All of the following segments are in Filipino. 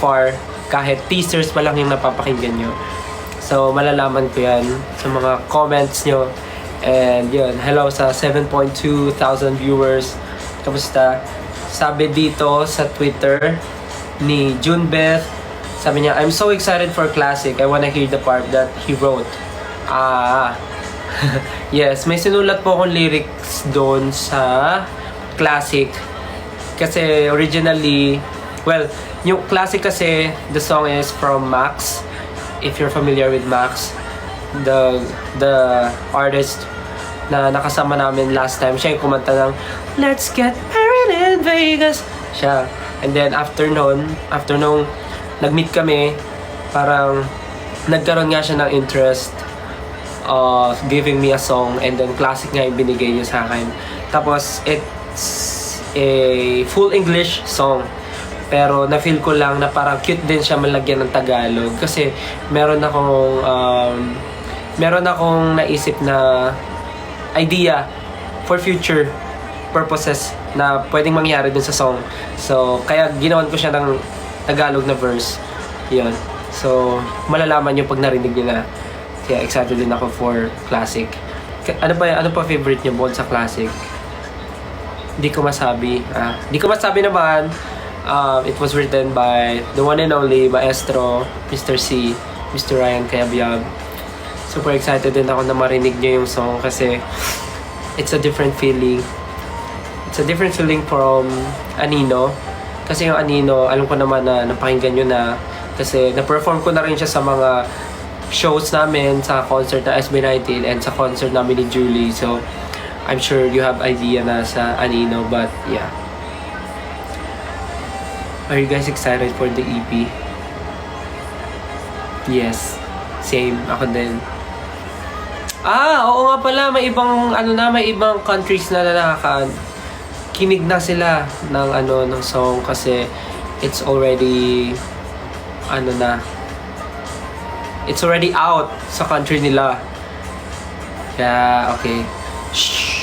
far, kahit teasers pa lang yung napapakinggan nyo. So, malalaman ko yan sa mga comments nyo. And yun, hello sa 7.2 thousand viewers. Kamusta? Sabi dito sa Twitter ni Junebeth, sabi niya, I'm so excited for Classic. I wanna hear the part that he wrote. Yes, may sinulat po akong lyrics doon sa Classic. Kasi originally, well, yung Classic kasi, the song is from Max. If you're familiar with Max, the artist na nakasama namin last time, siya yung kumanta ng Let's Get Married in Vegas. Siya. And then after nung nag-meet kami, parang nagkaroon nga siya ng interest of giving me a song, and then Classic nga yung binigay niya sa akin. Tapos it's a full English song. Pero na-feel ko lang na parang cute din siya malagyan ng Tagalog. Kasi meron akong naisip na idea for future purposes na pwedeng mangyari dun sa song. So, kaya ginawan ko siya ng Tagalog na verse. Yun. So, malalaman nyo pag narinig nyo na. Kaya excited din ako for Classic. Ano pa favorite nyo bukod sa Classic? Hindi ko masabi. Hindi ko masabi naman. It was written by the one and only Maestro, Mr. C, Mr. Ryan Cayabyab. Super excited din ako na marinig niyo yung song kasi it's a different feeling. It's a different feeling from Anino. Kasi yung Anino, alam ko naman na napakinggan nyo na kasi na-perform ko na rin siya sa mga shows namin, sa concert na SB19 and sa concert namin ni Julie. So, I'm sure you have idea na sa Anino, but yeah. Are you guys excited for the EP? Yes. Same. Ako din. Oo nga pala. May ibang, may ibang countries na kinig na sila ng song kasi it's already, it's already out sa country nila. Kaya, okay. Shh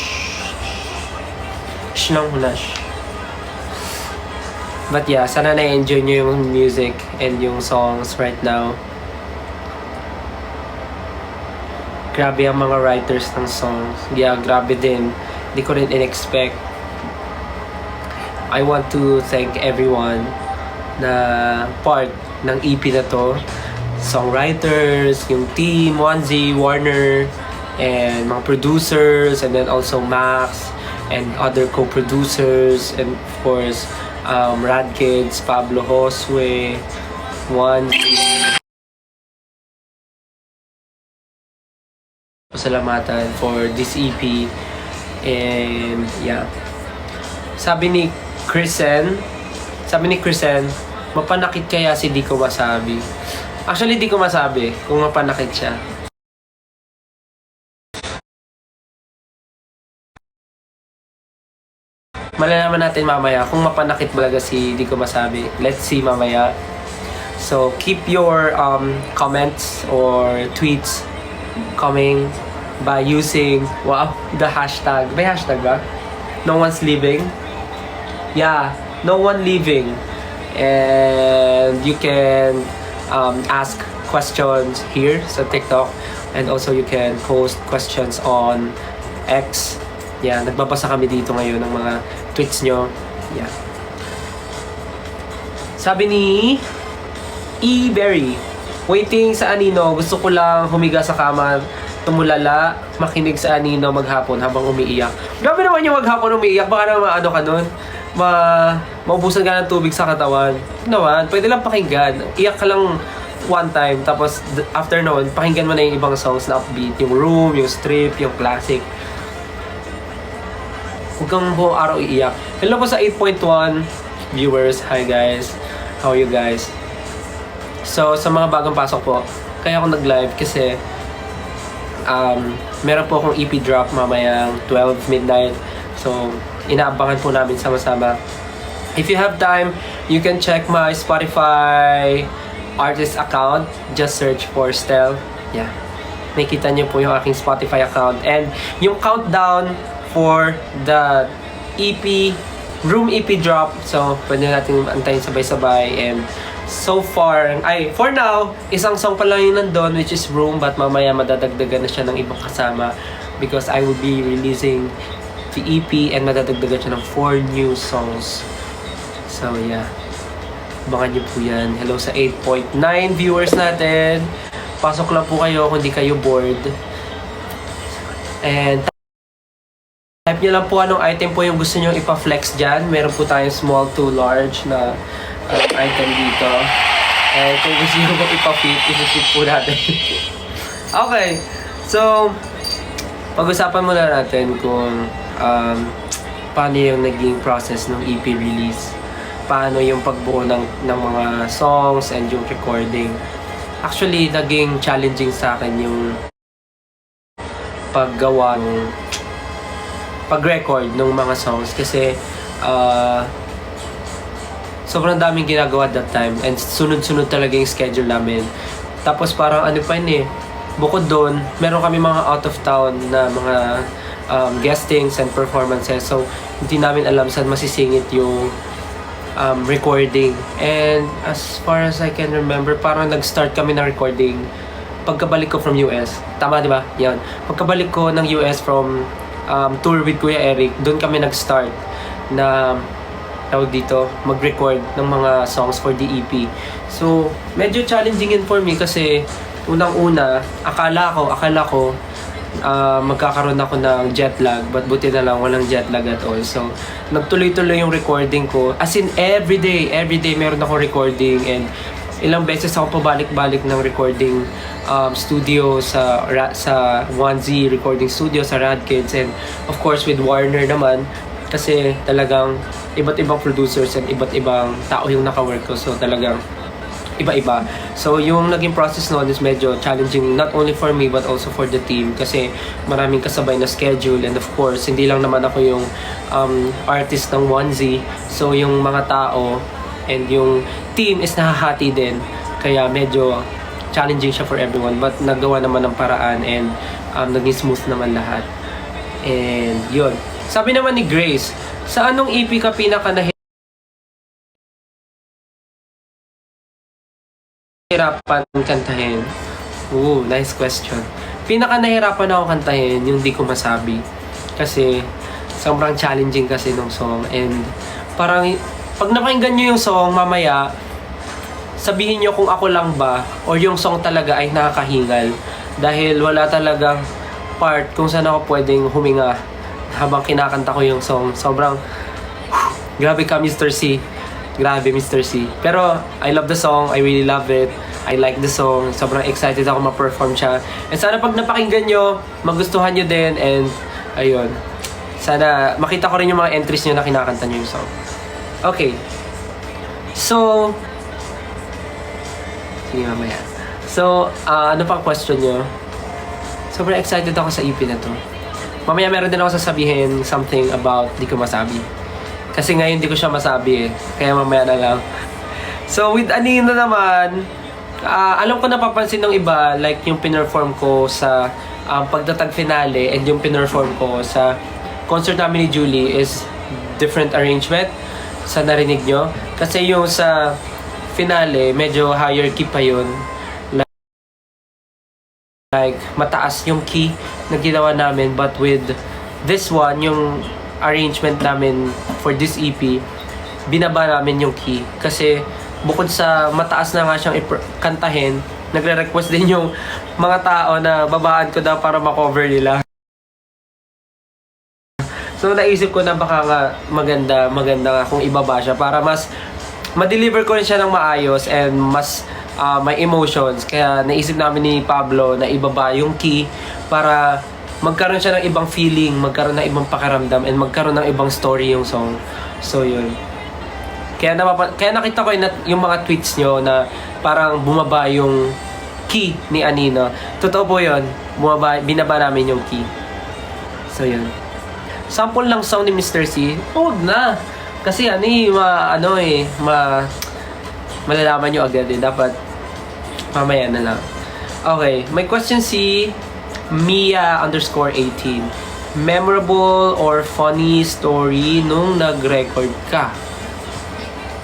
lang muna. But yeah, sana na-enjoy nyo yung music and yung songs right now. Grabe ang mga writers ng songs. Yeah, grabe din. Hindi ko rin in-expect. I want to thank everyone na part ng EP na to. Songwriters, yung team, Wanzi, Warner, and mga producers, and then also Max, and other co-producers, and of course, Rad Kids, Pablo Josue, Wanzi. Pasalamatan for this EP. And yeah. Sabi ni Krisen, mapanakit kaya si Di Ko Masabi. Actually, di ko masabi kung mapanakit siya. Malalaman natin mamaya kung mapanakit talaga si Di Ko Masabi. Let's see mamaya. So, keep your comments or tweets coming by using, the hashtag. May hashtag ba? No one's leaving? Yeah, no one leaving. And you can ask questions here sa TikTok. And also you can post questions on X. Yeah, nagbabasa kami dito ngayon ng mga tweets nyo. Yeah. Sabi ni E-Berry, waiting sa Anino, gusto ko lang humiga sa kama, tumulala, makinig sa Anino maghapon habang umiiyak. Grabe naman yung maghapon umiiyak, baka naman ka nun, maubusan ka ng tubig sa katawan. Naman, pwede lang pakinggan. Iyak ka lang one time, tapos after noon, pakinggan mo na yung ibang songs na upbeat, yung Room, yung Strip, yung Classic. Huwag kang buong araw iiyak. Hello po sa 8.1 viewers. Hi guys. How are you guys? So, sa mga bagong pasok po, kaya ako nag-live kasi meron po akong EP drop mamayang 12 midnight. So, inaabangan po namin sama-sama. If you have time, you can check my Spotify artist account. Just search for Stel. Yeah. Makita niyo po yung aking Spotify account. And yung countdown for the EP, Room EP drop. So, pwede natin antayin sabay-sabay. And So far, for now, isang song pa lang yung nandun, which is Room, but mamaya madadagdagan na siya ng ibang kasama because I will be releasing the EP and madadagdagan siya ng 4 new songs. So yeah, abangan nyo po yan. Hello sa 8.9 viewers natin. Pasok lang po kayo kung di kayo bored. And type nyo lang po anong item po yung gusto nyo ipa-flex dyan. Meron po tayong small to large na item dito. And kung gusto nyo po ipa-fit, ipifit po natin. Okay. So, pag-usapan muna natin kung paano yung naging process ng EP release. Paano yung pagbuo ng mga songs and yung recording. Actually, naging challenging sa akin yung pag-record ng mga songs kasi sobrang daming ginagawa that time and sunod-sunod talaga yung schedule namin. Tapos parang ano pa yun bukod doon, meron kami mga out of town na mga guestings and performances, so hindi namin alam saan masisingit yung recording. And as far as I can remember, parang nag-start kami ng recording pagkabalik ko from US. Tama, di ba? Yan. Pagkabalik ko ng US from tour with Kuya Eric, doon kami nag-start na tawag dito, mag-record ng mga songs for the EP. So, medyo challenging yun for me kasi unang-una, akala ko magkakaroon ako ng jet lag, but buti na lang walang jet lag at all. So, nagtuloy-tuloy yung recording ko. As in, everyday meron ako recording and ilang beses ako pabalik-balik ng recording studio sa 1Z recording studio sa Rad Kids, and of course with Warner naman kasi talagang iba't ibang producers and iba't ibang tao yung naka-work ko, so talagang iba-iba. So yung naging process noon is medyo challenging not only for me but also for the team kasi maraming kasabay na schedule, and of course hindi lang naman ako yung artist ng 1Z, so yung mga tao and yung team is nahahati din, kaya medyo challenging siya for everyone, but nagawa naman ng paraan and naging smooth naman lahat. And yun, sabi naman ni Grace, sa anong EP ka pinaka nahirapan kantahin? Ooh, nice question. Pinaka nahirapan ako kantahin yung Di Ko Masabi kasi sobrang challenging kasi nung song, and parang pag napakinggan nyo yung song mamaya, sabihin nyo kung ako lang ba o yung song talaga ay nakakahingal dahil wala talagang part kung saan ako pwedeng huminga habang kinakanta ko yung song. Sobrang grabe ka, Mr. C. Grabe, Mr. C. Pero I love the song, I really love it, I like the song, sobrang excited ako ma-perform siya, and sana pag napakinggan nyo magustuhan nyo din, and ayun, sana makita ko rin yung mga entries nyo na kinakanta nyo yung song. Okay, so sige mamaya. So, ano pang question nyo? Sobrang excited ako sa EP na to. Mamaya meron din ako sasabihin something about Di Ko Masabi. Kasi ngayon di ko siya masabi kaya mamaya na lang. So, with Anino naman, alam ko napapansin ng iba, like yung pinerform ko sa pagtatag finale and yung pinerform ko sa concert namin ni Julie is different arrangement sa narinig nyo. Kasi yung sa finale, medyo higher key pa yun. Like, mataas yung key na ginawa namin. But with this one, yung arrangement namin for this EP, binaba namin yung key. Kasi bukod sa mataas na nga siyang kantahin, nagre-request din yung mga tao na babaan ko daw para makover nila. So, naisip ko na baka nga maganda nga kung ibaba siya para mas ma-deliver ko rin siya ng maayos and mas may emotions. Kaya naisip namin ni Pablo na ibaba yung key para magkaroon siya ng ibang feeling, magkaroon ng ibang pakiramdam, and magkaroon ng ibang story yung song. So yun. Kaya nakita ko yung mga tweets nyo na parang bumaba yung key ni Anino. Totoo po yun. Binaba namin yung key. So yun. Sample lang song ni Mr. C. Huwag na. Kasi malalaman nyo agad eh. Dapat mamaya na lang. Okay, may question si Mia_18. Memorable or funny story nung nag-record ka?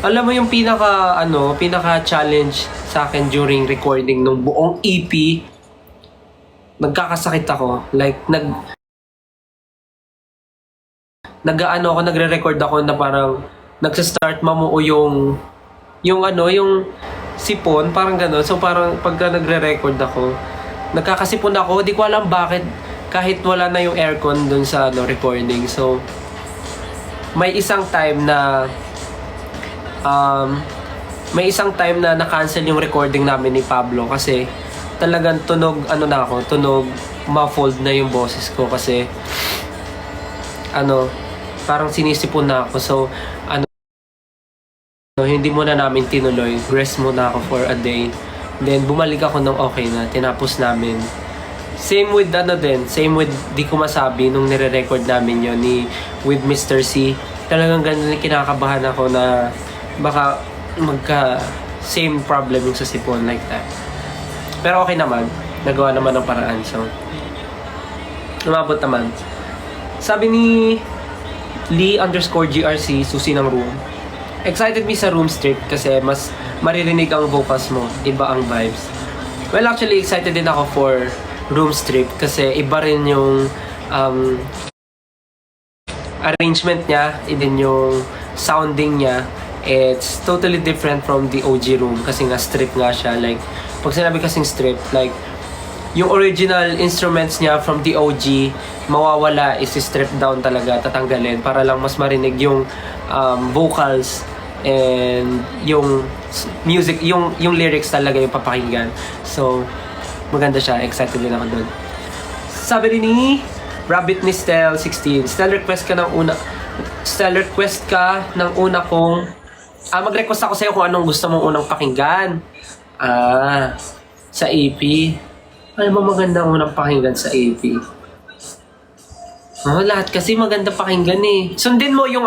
Alam mo yung pinaka-challenge sa akin during recording ng buong EP, nagkakasakit ako. Like, nagre-record ako na parang nagsa-start mamuo yung sipon, parang gano'n. So parang pagka nagre-record ako, nagkakasipon ako, di ko alam bakit, kahit wala na yung aircon dun sa recording. So may isang time na na-cancel yung recording namin ni Pablo kasi talagang tunog muffled na yung boses ko kasi parang sinisipon na ako. So hindi muna namin tinuloy. Rest muna ako for a day. Then bumalik ako nung okay na. Tinapos namin. Same with Di Ko Masabi nung nire-record namin yun with Mr. C. Talagang ganun kinakabahan ako na baka same problem yung sa sipon like that. Pero okay naman. Nagawa naman ng paraan. So lumabot naman. Sabi ni Lee_GRC, susi ng room. Excited me sa room strip kasi mas maririnig ang vocals mo. Iba ang vibes. Well, actually, excited din ako for room strip kasi iba rin yung arrangement niya, din yung sounding niya. It's totally different from the OG room kasi nga strip nga siya. Like, pag sinabi kasing strip, like, yung original instruments niya from the OG, mawawala, isi-strip down talaga, tatanggalin para lang mas marinig yung vocals and yung music, yung lyrics talaga yung papakinggan. So, maganda siya. Excited din ako dun. Sabi rin ni Rabbit ni Stel16, request ka ng una kong mag-request ako sa'yo kung anong gusto mong unang pakinggan. Sa EP. Ano ba magandang unang pakinggan sa EP? Lahat kasi maganda pakinggan eh. Sundin mo yung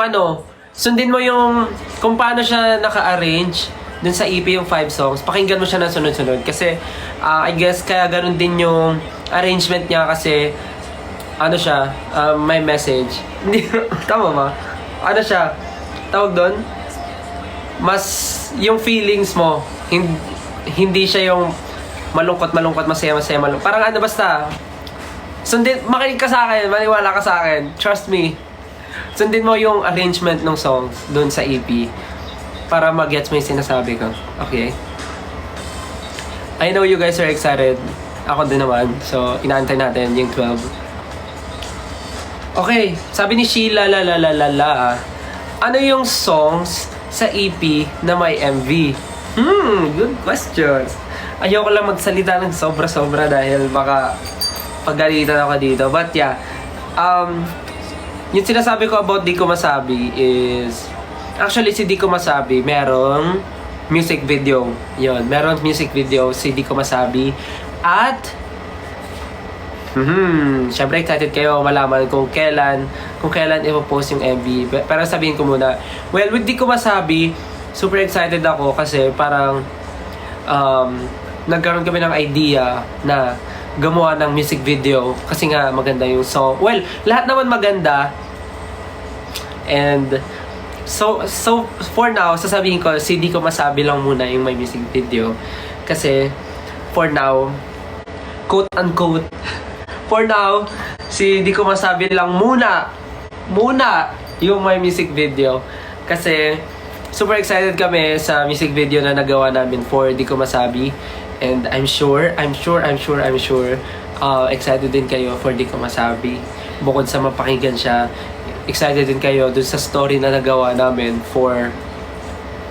kung paano siya naka-arrange dun sa EP yung 5 songs. Pakinggan mo siya ng sunod-sunod. Kasi, I guess, kaya ganun din yung arrangement niya kasi, may message. Hindi, tama ba? Tawag doon? Mas, yung feelings mo, hindi siya yung malungkot, masaya, malungkot. Parang basta, makinig ka sa akin, maniwala ka sa akin, trust me. Sundin mo yung arrangement ng songs doon sa EP para mag-gets mo yung sinasabi ko. Okay? I know you guys are excited. Ako din naman. So, inaantay natin yung 12. Okay, sabi ni Sheila, ano yung songs sa EP na may MV? Good question. Ayoko lang magsalita ng sobra-sobra dahil baka paggalitan ako dito. But yeah, yung sinasabi ko about Di Ko Masabi is, actually si Di Ko Masabi, merong music video. Yun, merong music video si Di Ko Masabi. At, syempre excited kayo malaman kung kailan ipopost yung MV. Pero sabihin ko muna, well, with Di Ko Masabi, super excited ako kasi parang, nagkaroon kami ng idea na gumawa ng music video kasi nga maganda yung song. Well, lahat naman maganda. And so for now, sasabihin ko, si Di Ko Masabi lang muna yung may music video. Kasi for now, quote unquote, for now, si Di Ko Masabi lang muna yung may music video. Kasi super excited kami sa music video na nagawa namin for Di Ko Masabi. And I'm sure, excited din kayo for Di Ko Masabi. Bukod sa mapakinggan siya, excited din kayo dun sa story na nagawa namin for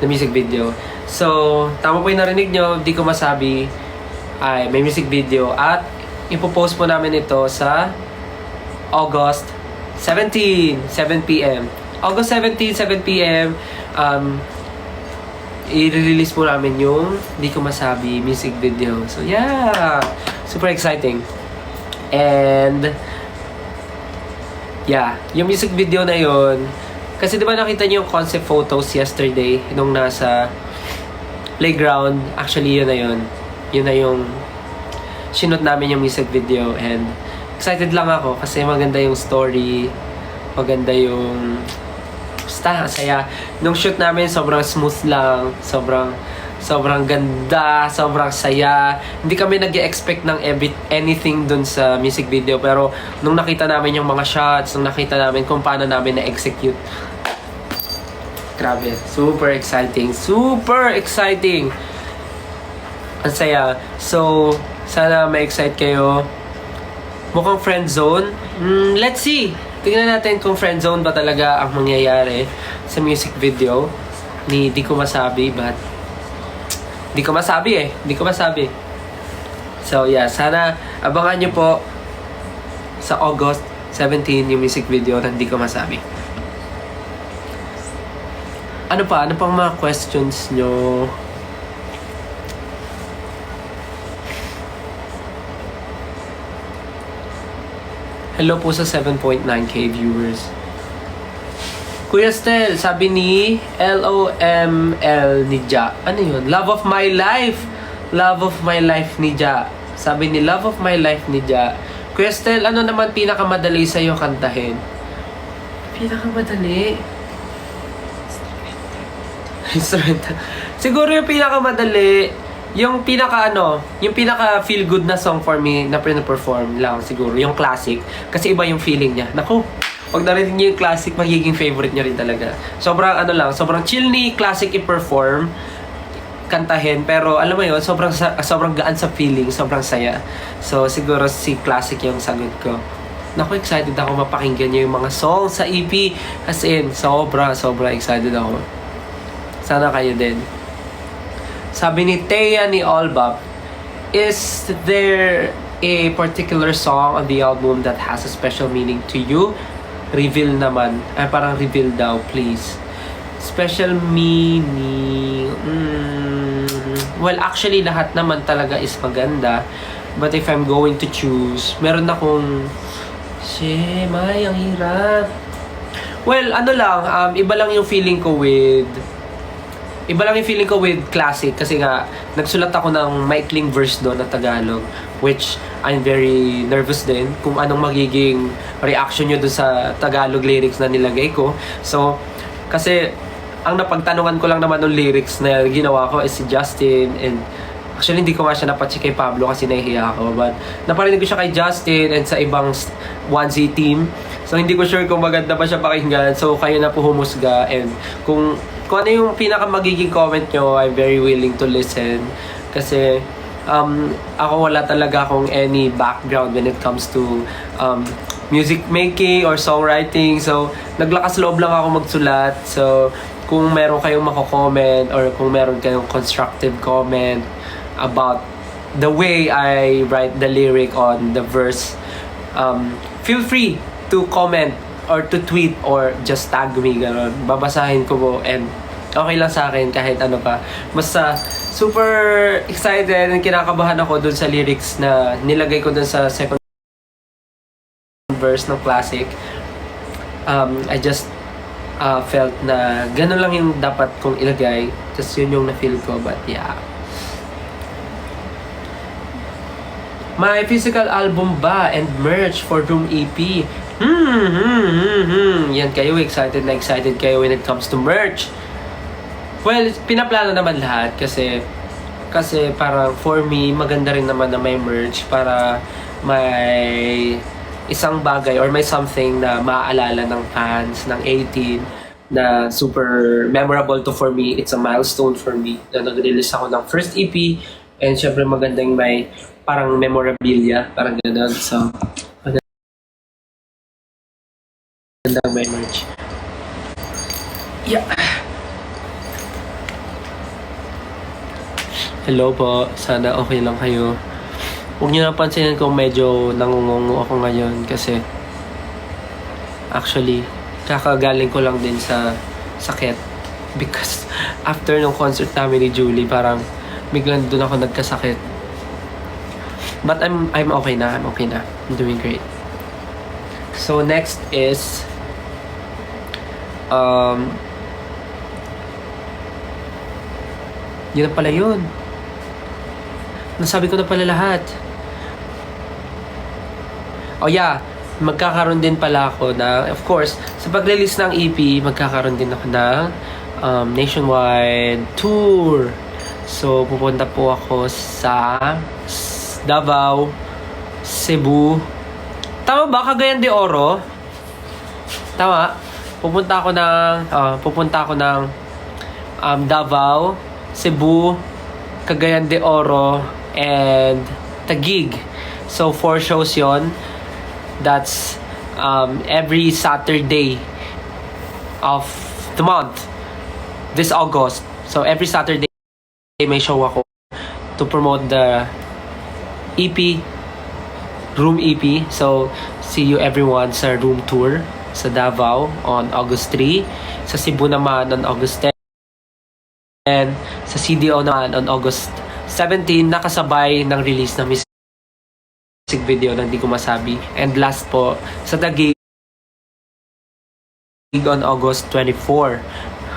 the music video. So, tama po yung narinig nyo, Di Ko Masabi ay may music video at ipopost po namin ito sa August 17, 7pm. August 17, 7pm, i-release po namin yung Di Ko Masabi music video. So yeah, super exciting. And yeah, yung music video na yon, kasi diba nakita niyo yung concept photos yesterday nung nasa playground. Actually yun na yung sinut namin yung music video. And excited lang ako kasi maganda yung story, maganda yung basta, saya. Nung shoot namin, sobrang smooth lang. Sobrang ganda, sobrang saya. Hindi kami nag-expect ng anything dun sa music video. Pero nung nakita namin yung mga shots, nung nakita namin kung paano namin na-execute, grabe, super exciting. Super exciting! Ang saya. So, sana ma-excite kayo. Mukhang friend zone. Let's see. Tingnan natin kung friend zone ba talaga ang mangyayari sa music video. Di ko masabi, but di ko masabi. So, yeah. Sana abangan nyo po sa August 17 yung music video na di ko masabi. Ano pang mga questions nyo? Hello po sa 7.9k viewers. Kuya Stel, sabi ni LOML ni Ja. Ano yun? Love of my life. Love of my life ni Ja. Sabi ni Love of my life ni Ja. Kuya Stel, ano naman pinakamadali sa'yo kantahin? Pinakamadali? Instrumental. Siguro yung pinakamadali, yung pinaka feel good na song for me na perform lang siguro, yung classic. Kasi iba yung feeling niya. Naku, pag narinig niyo yung classic, magiging favorite niyo rin talaga. Sobrang chill ni classic i-perform, kantahin, pero alam mo yun, sobrang gaan sa feeling, sobrang saya. So, siguro si classic yung sagot ko. Naku, excited ako mapakinggan niyo yung mga songs sa EP. As in, sobra excited ako. Sana kayo din. Sabi ni Thea ni Olbab, is there a particular song on the album that has a special meaning to you? Reveal naman. Parang reveal daw, please. Special meaning... Well, actually, lahat naman talaga is maganda. But if I'm going to choose, meron akong... May ang hirap. Well, iba lang yung feeling ko with classic kasi nga nagsulat ako ng maikling verse doon na Tagalog, which I'm very nervous din kung anong magiging reaction nyo doon sa Tagalog lyrics na nilagay ko. So, kasi ang napagtanungan ko lang naman ng lyrics na ginawa ko is si Justin, and actually hindi ko nga siya napacheck kay Pablo kasi nahihiya ako, but naparinig ko siya kay Justin and sa ibang 1Z team. So, hindi ko sure kung maganda ba siya pakinggan. So, kayo na po humusga, and kung ano yung pinaka magiging comment nyo, I'm very willing to listen. Kasi ako wala talaga akong any background when it comes to music making or songwriting. So, naglakas loob lang ako magsulat. So, kung meron kayong mako-comment or kung meron kayong constructive comment about the way I write the lyric on the verse, feel free to comment or to tweet or just tag me, gano'n. Babasahin ko po, and okay lang sa akin kahit ano pa. Basta super excited and kinakabahan ako dun sa lyrics na nilagay ko dun sa second verse ng classic. I just felt na gano'n lang yung dapat kong ilagay. Just yun yung na-feel ko, but yeah. My physical album ba and merch for Room EP? Yan kayo, excited kayo when it comes to merch. Well, pinaplano naman lahat kasi parang for me, maganda rin naman na may merch para may isang bagay or may something na maaalala ng fans ng 18 na super memorable to for me. It's a milestone for me na nag-release ako ng first EP, and syempre magandang may parang memorabilia, parang gano'n. So, magandang may merch. Yeah. Hello po, sana okay lang kayo. Huwag niyo napansinin kung medyo nangungungo ako ngayon kasi actually, kakagaling ko lang din sa sakit because after nung concert namin ni Julie, parang biglang doon ako nagkasakit. But I'm okay na. I'm doing great. So next is yun na pala yun. Nasabi ko na pala lahat. Oh yeah, magkakaroon din pala ako na, of course, sa pag-release ng EP, magkakaroon din ako ng nationwide tour. So, pupunta po ako sa Davao, Cebu. Tama ba? Cagayan de Oro? Tama? Pupunta ako ng Davao, Cebu, Cagayan de Oro, and Taguig. So, 4 shows yon. That's every Saturday of the month. This August. So, every Saturday may show ako to promote the EP, Room EP. So, see you everyone sa Room Tour sa Davao on August 3. Sa Cebu naman on August 10. And sa CDO naman on August 17, nakasabay ng release ng music video na Di Ko Masabi. And last po, sa Taguig on August 24.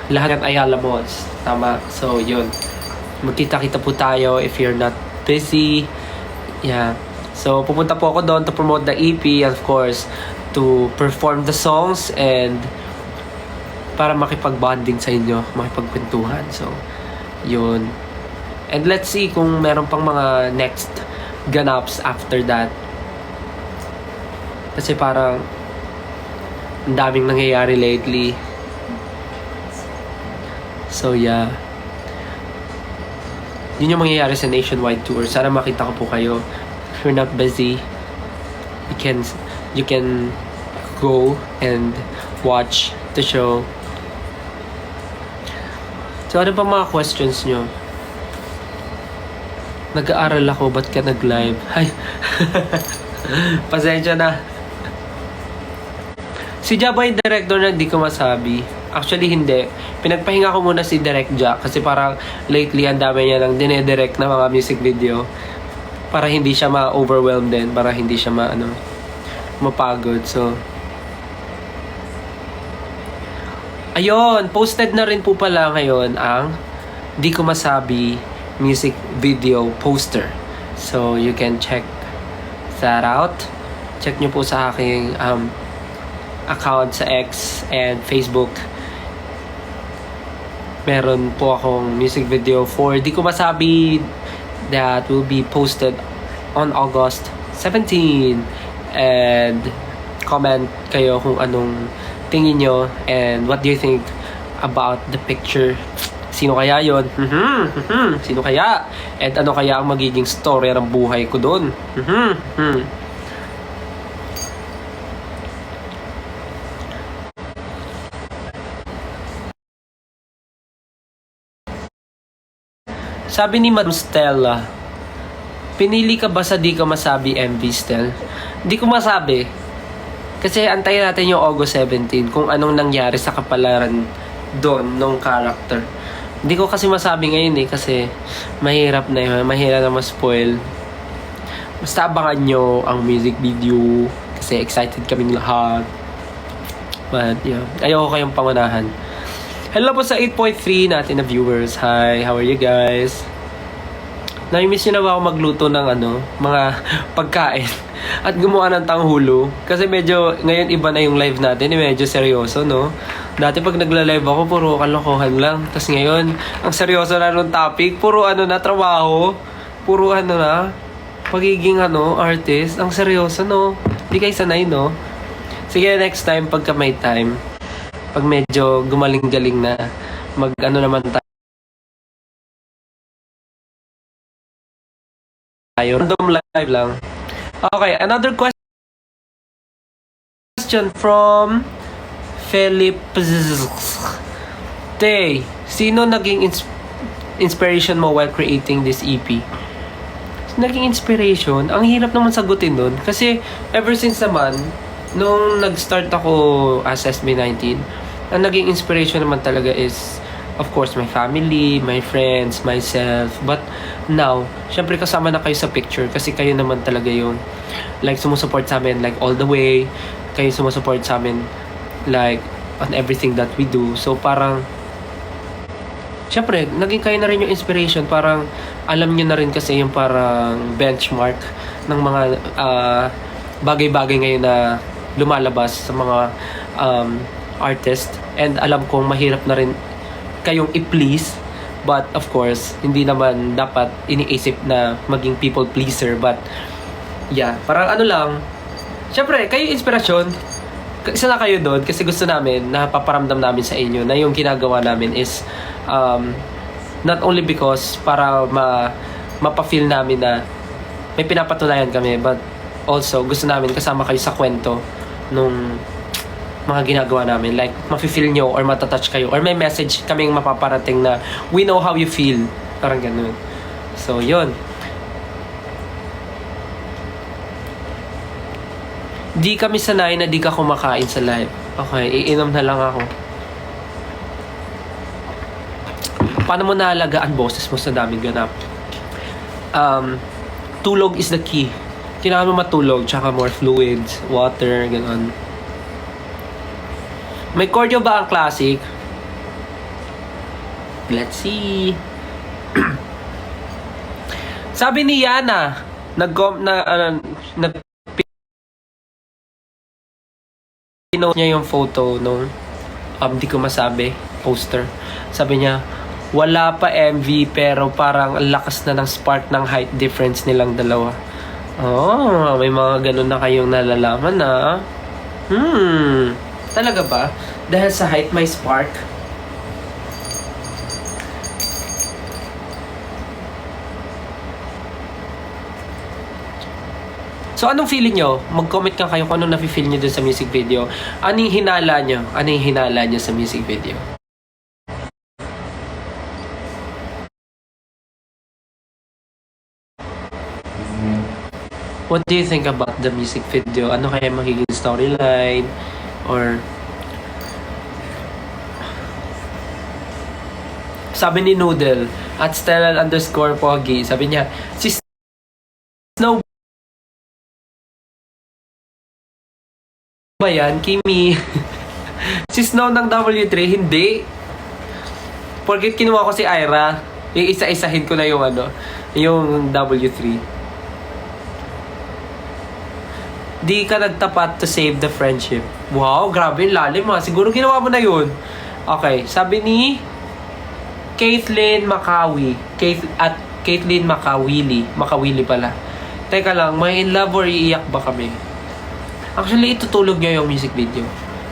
Lahat ng Ayala Malls. Tama. So, yun. Magkita-kita po tayo if you're not busy. Yeah. So, pupunta po ako doon to promote the EP, of course, to perform the songs and para makipag-bonding sa inyo, makipagkwentuhan. So, yun. And let's see kung meron pang mga next ganaps after that. Kasi parang ang daming nangyayari lately. So, yeah. Yun yung mangyayari sa nationwide tour. Sana makita ko po kayo. If you're not busy, you can go and watch the show. So, ano pa mga questions nyo? Nag-aaral ako, ba't ka nag-live? Ay, pasensya na. Si Jabo yung director na Di Ko Masabi. Actually, hindi. Pinagpahinga ko muna si Direct Jack kasi parang lately ang dami niya nang dinedirect na mga music video para hindi siya ma-overwhelmed din, para hindi siya mapagod. So, ayun, posted na rin po pala ngayon ang Di Ko Masabi music video poster. So, you can check that out. Check nyo po sa aking account sa X and Facebook. Meron po akong music video for Di Ko Masabi that will be posted on August 17. And comment kayo kung anong tingin nyo and what do you think about the picture. Sino kaya yun? Sino kaya? And ano kaya ang magiging story ng buhay ko doon? Sabi ni Madam Stella, pinili ka ba sa Di Ko Masabi MV, Stel? Di ko masabi. Kasi antayin natin yung August 17 kung anong nangyari sa kapalaran doon nung character. Hindi ko kasi masabi ngayon kasi mahirap na ma-spoil. Basta abangan nyo ang music video kasi excited kaming lahat. But yeah, ayoko kayong pangunahan. Hello po sa 8.3 natin na viewers. Hi, how are you guys? Nami-miss nyo na ba ako magluto ng mga pagkain at gumawa ng tanghulo? Kasi medyo, ngayon iba na yung live natin, medyo seryoso, no? Dati pag nagla-live ako, puro kalokohan lang. Tapos ngayon, ang seryoso na nung topic, puro trabaho. Puro pagiging artist. Ang seryoso, no? Di kayo sanay, no? Sige, next time, pagka may time, pag medyo gumaling-galing na, naman tayo. Random live lang. Okay, another question from Philip. Tay, sino naging inspiration mo while creating this EP? Naging inspiration? Ang hirap naman sagutin dun. Kasi ever since naman, nung nag-start ako as SB19, ang naging inspiration naman talaga is, of course, my family, my friends, myself. But now, syempre kasama na kayo sa picture kasi kayo naman talaga yung sumusupport sa amin all the way. Kayo sumusupport sa amin on everything that we do. So parang syempre, naging kayo na rin yung inspiration. Parang alam nyo na rin kasi yung parang benchmark ng mga bagay-bagay ngayon na lumalabas sa mga artist. And alam kong mahirap na rin kayong i-please. But of course, hindi naman dapat iniisip na maging people pleaser. But yeah, parang ano lang. Siyempre, kayo inspirasyon. Isa na kayo doon kasi gusto namin na paparamdam namin sa inyo na yung ginagawa namin is not only because para mapa-feel namin na may pinapatunayan kami, but also gusto namin kasama kayo sa kwento nung mga ginagawa namin. Like, mafe-feel nyo or matatouch kayo or may message kaming mapaparating na we know how you feel. Parang ganun. So, yun. Di kami sanay na di ka kumakain sa live. Okay, iinom na lang ako. Paano mo naalagaan boses mo sa daming ganap? Tulog is the key. Kailangan mo matulog, tsaka more fluids, water, gano'n. May cardio ba ang classic? Let's see. Sabi ni Yana, pinost niya yung photo nung di ko masabi, poster. Sabi niya, wala pa MV pero parang ang lakas na ng spark ng height difference nilang dalawa. Oh, may mga ganun na kayong nalalaman na. Talaga ba? Dahil sa height may spark? So, anong feeling nyo? Mag-comment ka kayo kung anong nafe-feel nyo dun sa music video. Anong hinala nyo? Anong hinala nyo sa music video? What do you think about the music video? Ano kaya magiging storyline? Or sabi ni Noodle at Stella_Pogi, sabi niya, si Snow ba yan? Kimi. Si Snow ng W3, hindi. Porket kinuha ko si Ira, yung isa-isahin ko na yung yung W3. Di ka nagtapat to save the friendship. Wow, grabe, lalim ha. Siguro ginawa mo na yun. Okay, sabi ni Caitlyn Makawi. Caitlyn Makawili. Makawili pala. Teka lang, may in love or iiyak ba kami? Actually, itutulog niya yung music video.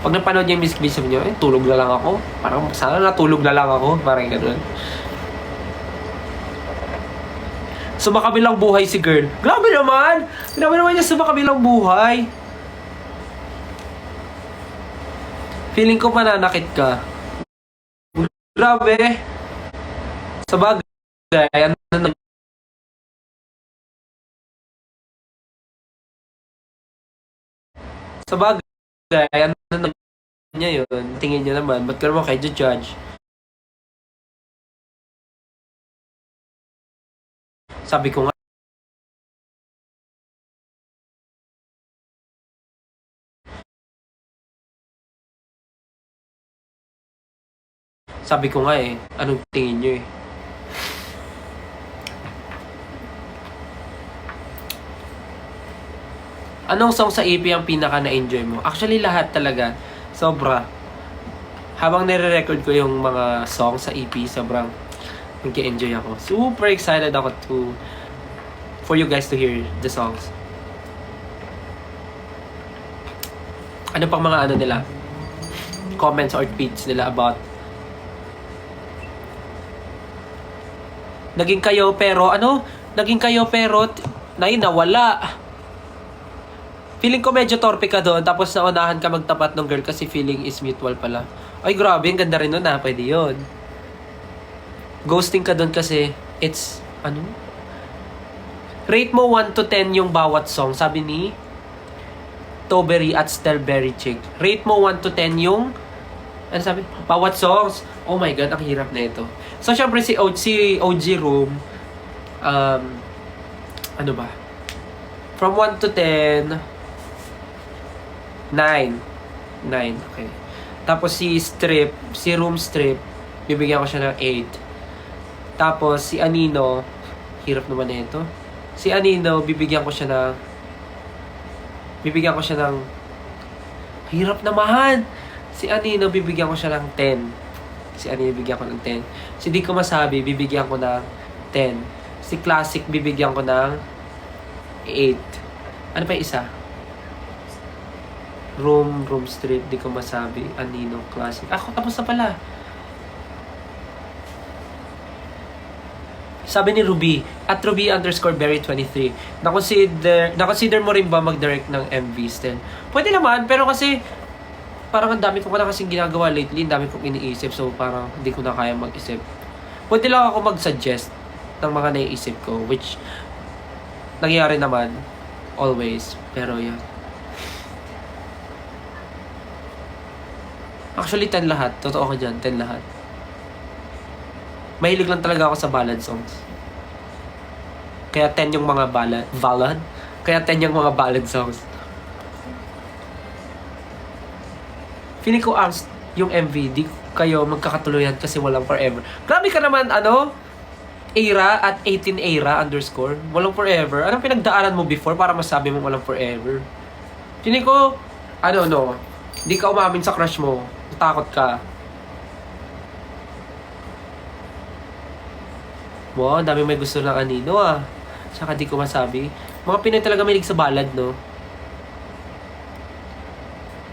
Pag napanood niya yung music video, sabi niya, tulog na lang ako. Parang sana natulog na lang ako. Parang gano'n. Sumakabilang buhay si girl. Grabe naman! Grabe naman niya sumakabilang buhay. Feeling ko mananakit ka. Grabe. Sa bagay, sa bagay, niya yun. Tingin niya naman, ba't ka naman kayo judge? Sabi ko nga, anong tingin niyo eh? Anong song sa EP ang pinaka na-enjoy mo? Actually, lahat talaga. Sobra. Habang nire-record ko yung mga song sa EP, sobrang nag-enjoy ako. Super excited ako for you guys to hear the songs. Ano pang mga nila? Comments or tweets nila about naging kayo pero nawala. Feeling ko medyo torpe ka doon, tapos naunahan ka magtapat ng girl kasi feeling is mutual pala. Ay grabe, ang ganda rin nun ha, pwede yun. Ghosting ka doon kasi it's, rate mo 1 to 10 yung bawat song, sabi ni Toberry at Stelberry Chick. Rate mo 1 to 10 yung, sabi? Bawat songs. Oh my God, ang hirap na ito. So syempre si OG Room, from 1 to 10, 9. Okay. Tapos si Room Strip, bibigyan ko siya ng 8. Tapos si Anino, hirap naman na ito. Si Anino, bibigyan ko siya ng bibigyan ko siya ng, hirap naman. Si Anino, bibigyan ko siya ng 10. Si Anino, bibigyan ko ng 10. Si Di Ko Masabi, bibigyan ko ng 10. Si Classic, bibigyan ko ng 8. Ano pa yung isa? Room Street, Di Ko Masabi, Anino, Classic. Ako, tapos na pala. Sabi ni Ruby, at Ruby_berry23, na-consider mo rin ba mag-direct ng MV still? Pwede naman, pero kasi parang ang dami ko na kasing ginagawa lately, ang dami kong iniisip, so parang hindi ko na kaya mag-isip. Pwede lang ako mag-suggest ng mga naiisip ko, which nangyayari naman, always, pero yan. Actually, 10 lahat. Totoo ko dyan, 10 lahat. Mahilig lang talaga ako sa ballad songs. Kaya 10 yung mga ballad? Kaya 10 yung mga ballad songs. Feeling ko yung MV, di kayo magkakatuluyan kasi walang forever. Grabe ka naman, era at 18era_. Walang forever. Anong pinagdaanan mo before para masabi mo walang forever? Feeling ko, di ka umamin sa crush mo. Takot ka. Wow, dami may gusto ng Anino Tsaka Di Ko Masabi. Mga Pinoy talaga mahilig sa ballad, no?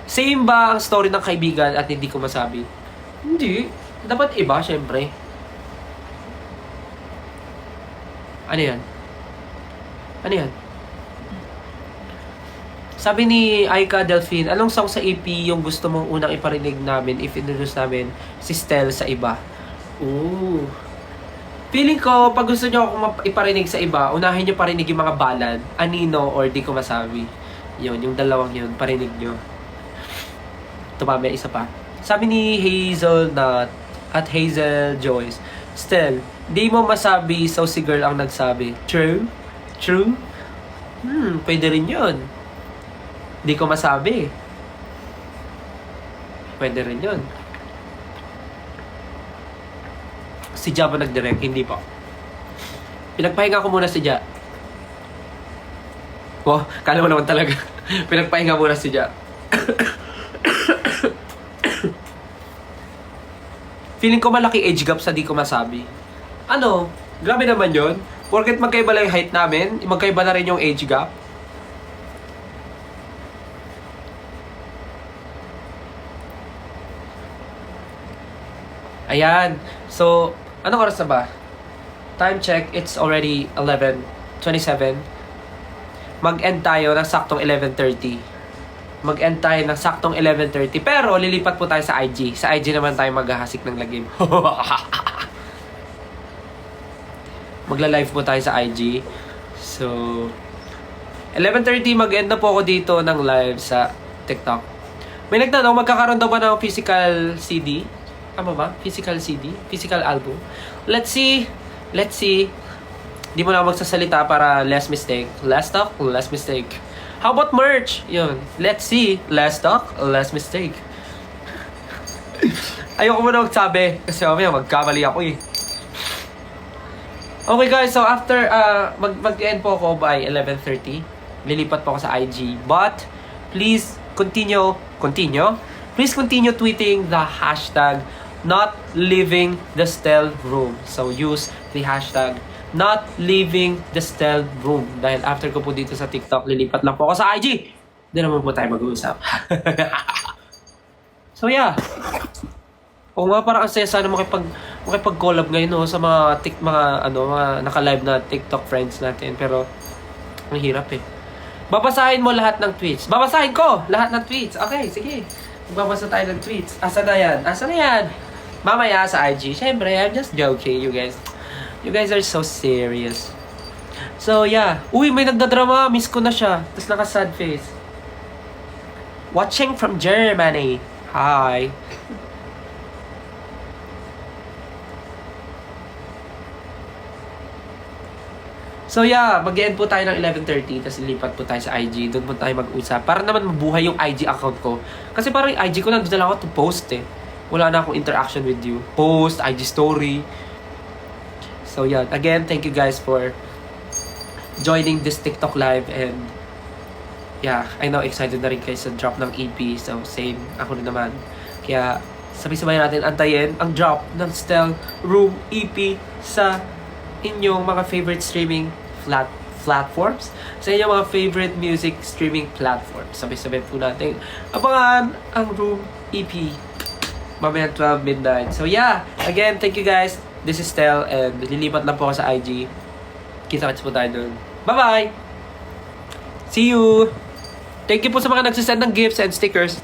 Same ba ang story ng kaibigan at Hindi Ko Masabi? Hindi. Dapat iba, syempre. Ano yan? Sabi ni Aika Delphine, anong song sa EP yung gusto mong unang iparinig namin if introduce namin si Stel sa iba? Ooh. Feeling ko, pag gusto nyo akong iparinig sa iba, unahin nyo parinig yung mga ballad, Anino or Di Ko Masabi. Yun, yung dalawang yun, parinig nyo. Ito pa, may isa pa. Sabi ni Hazelnut at Hazel Joyce, Stel, di mo masabi, so si girl ang nagsabi. True? Pwede rin yun. Di Ko Masabi. Pwede rin yun. Si Ja ba nag-direct? Hindi pa. Pinagpahinga ko muna si Ja. Wow, kala mo naman talaga. Pinagpahinga muna si Ja. Feeling ko malaki age gap sa Di Ko Masabi. Grabe naman yun. Porket magkaiba lang yung height namin, magkaiba na rin yung age gap. Ayan. So, anong oras na ba? Time check, it's already 11:27. Mag-end tayo ng saktong 11:30. Pero, lilipat po tayo sa IG. Sa IG naman tayo maghahasik ng lagim. Magla-live po tayo sa IG. So, 11:30 mag-end na po ako dito ng live sa TikTok. May nagtanong, magkakaroon daw ba ng physical CD? Tama ba? Physical CD? Physical album? Let's see. Di mo na magsasalita para less mistake. Less talk, less mistake. How about merch? Yun. Let's see. Less talk, less mistake. Ayoko muna magsabi kasi mamaya magkamali ako eh. Okay guys, so after mag-end po ako by 11:30. Lilipat po ako sa IG. But please continue. Please continue tweeting the hashtag not leaving the Stel room. So use the hashtag not leaving the Stel room. Dahil after ko po dito sa TikTok, lilipat lang po ako sa IG. Hindi naman po tayo mag-uusap. So yeah. O nga, parang ang saya sana makipag-collab ngayon sa mga naka-live na TikTok friends natin. Pero ang hirap eh. Babasahin mo lahat ng tweets. Babasahin ko lahat ng tweets. Okay, sige. Magbabasa tayo ng tweets. Asa na yan? Mamaya sa IG. Siyempre, I'm just joking, you guys. You guys are so serious. So, yeah. Uy, may nagdadrama. Miss ko na siya. Tapos naka-sad face. Watching from Germany. Hi. So yeah, mag-end po tayo ng 11:30 tapos lilipat po tayo sa IG. Doon po tayo mag-usap para naman mabuhay yung IG account ko. Kasi parang yung IG ko nandun na lang ako to post eh. Wala na akong interaction with you. Post, IG story. So yeah, again, thank you guys for joining this TikTok live and yeah, I know excited na rin kayo sa drop ng EP. So, same. Ako rin naman. Kaya, sabay-sabay natin antayin ang drop ng Stell Room EP sa inyong mga favorite streaming platforms. Sa inyong mga favorite music streaming platforms. Sabay-sabay po natin abangan ang Room EP mamaya 12 midnight. So, yeah. Again, thank you guys. This is Stell and lilipat lang po ako sa IG. Kita-kits po tayo dun. Bye-bye! See you! Thank you po sa mga nagsisend ng gifts and stickers.